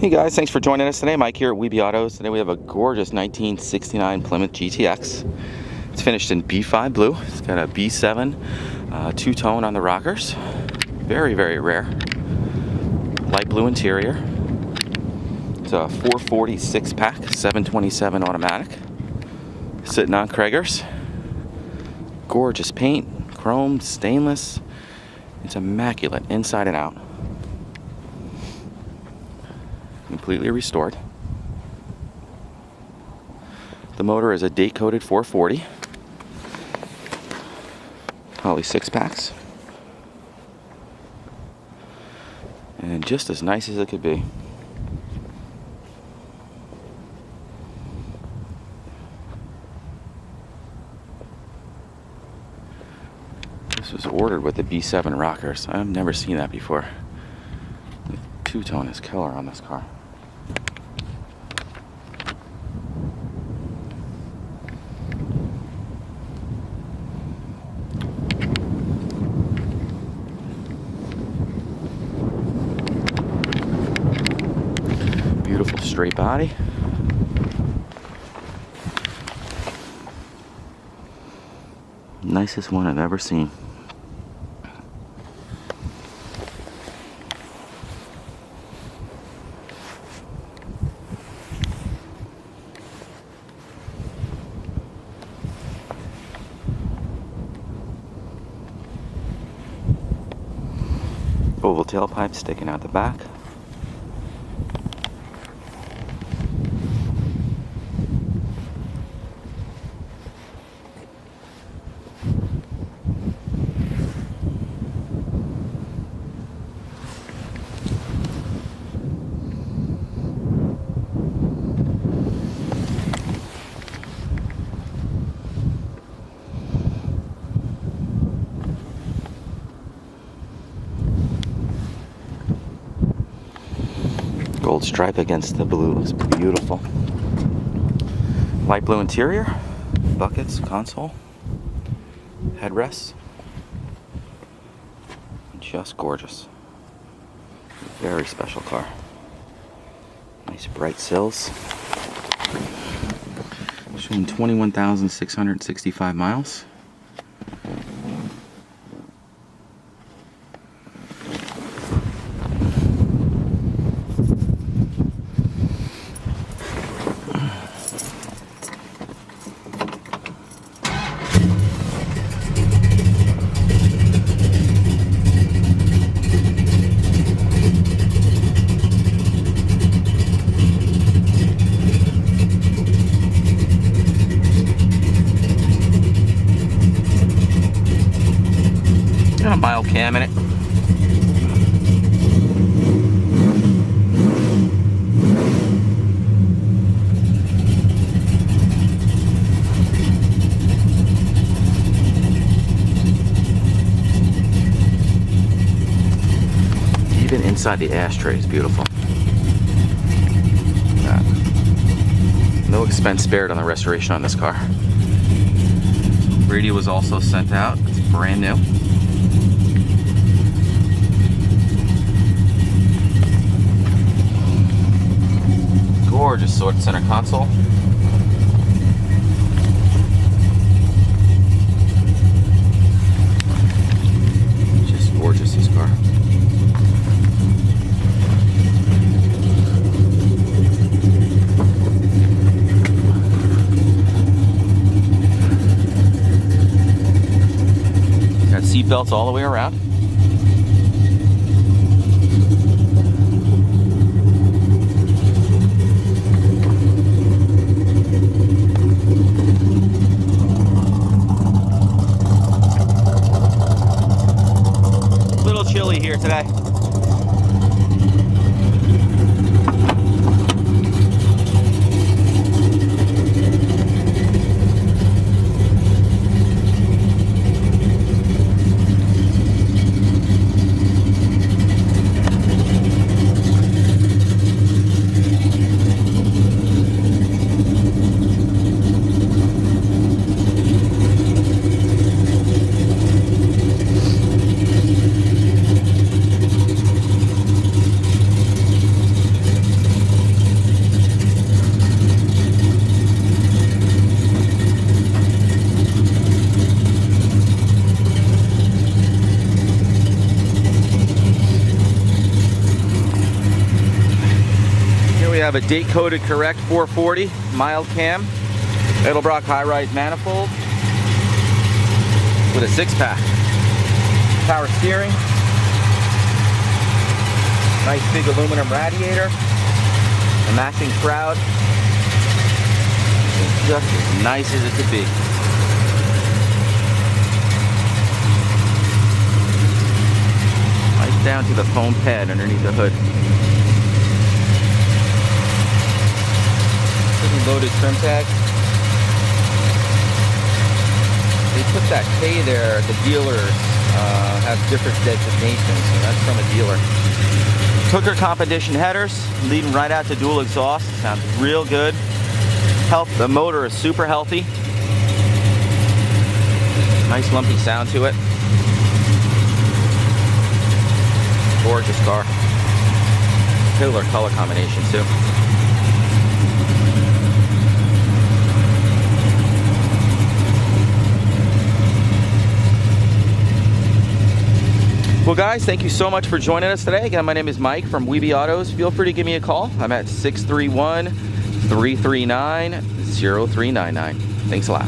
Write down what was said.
Hey guys, thanks for joining us today. Mike here at WeBe Autos. Today we have a gorgeous 1969 Plymouth GTX. It's finished in B5 blue. It's got a B7 two-tone on the rockers. Very, very rare. Light blue interior. It's a 440 six-pack, 727 automatic. Sitting on Krager's. Gorgeous paint, chrome, stainless. It's immaculate inside and out. Completely restored. The motor is a date-coded 440. Holley six-packs. And just as nice as it could be. This was ordered with the B7 rockers. I've never seen that before. The two-tone is killer on this car. Beautiful straight body. Nicest one I've ever seen. Oval tailpipe sticking out the back. Gold stripe against the blue is beautiful. Light blue interior, buckets, console, headrests. Just gorgeous. Very special car. Nice bright sills. Showing 21,665 miles. Got a mild cam in it. Even inside the ashtray is beautiful. No expense spared on the restoration on this car. Radio was also sent out. It's brand new. Gorgeous sword center console. Just gorgeous, this car. Got seat belts all the way around. Chilly here today. have a date-coded correct 440 mild cam, Edelbrock high-rise manifold with a 6-pack. Power steering, nice big aluminum radiator, a matching shroud. It's just as nice as it could be. Right down to the foam pad underneath the hood. Pretty loaded trim tag. They put that K there, the dealer has different designations, so that's from a dealer. Hooker competition headers, leading right out to dual exhaust. Sounds real good. The motor is super healthy. Nice lumpy sound to it. Gorgeous car. Killer color combination too. Well guys, thank you so much for joining us today. Again, my name is Mike from WeBe Autos. Feel free to give me a call. I'm at 631-339-0399. Thanks a lot.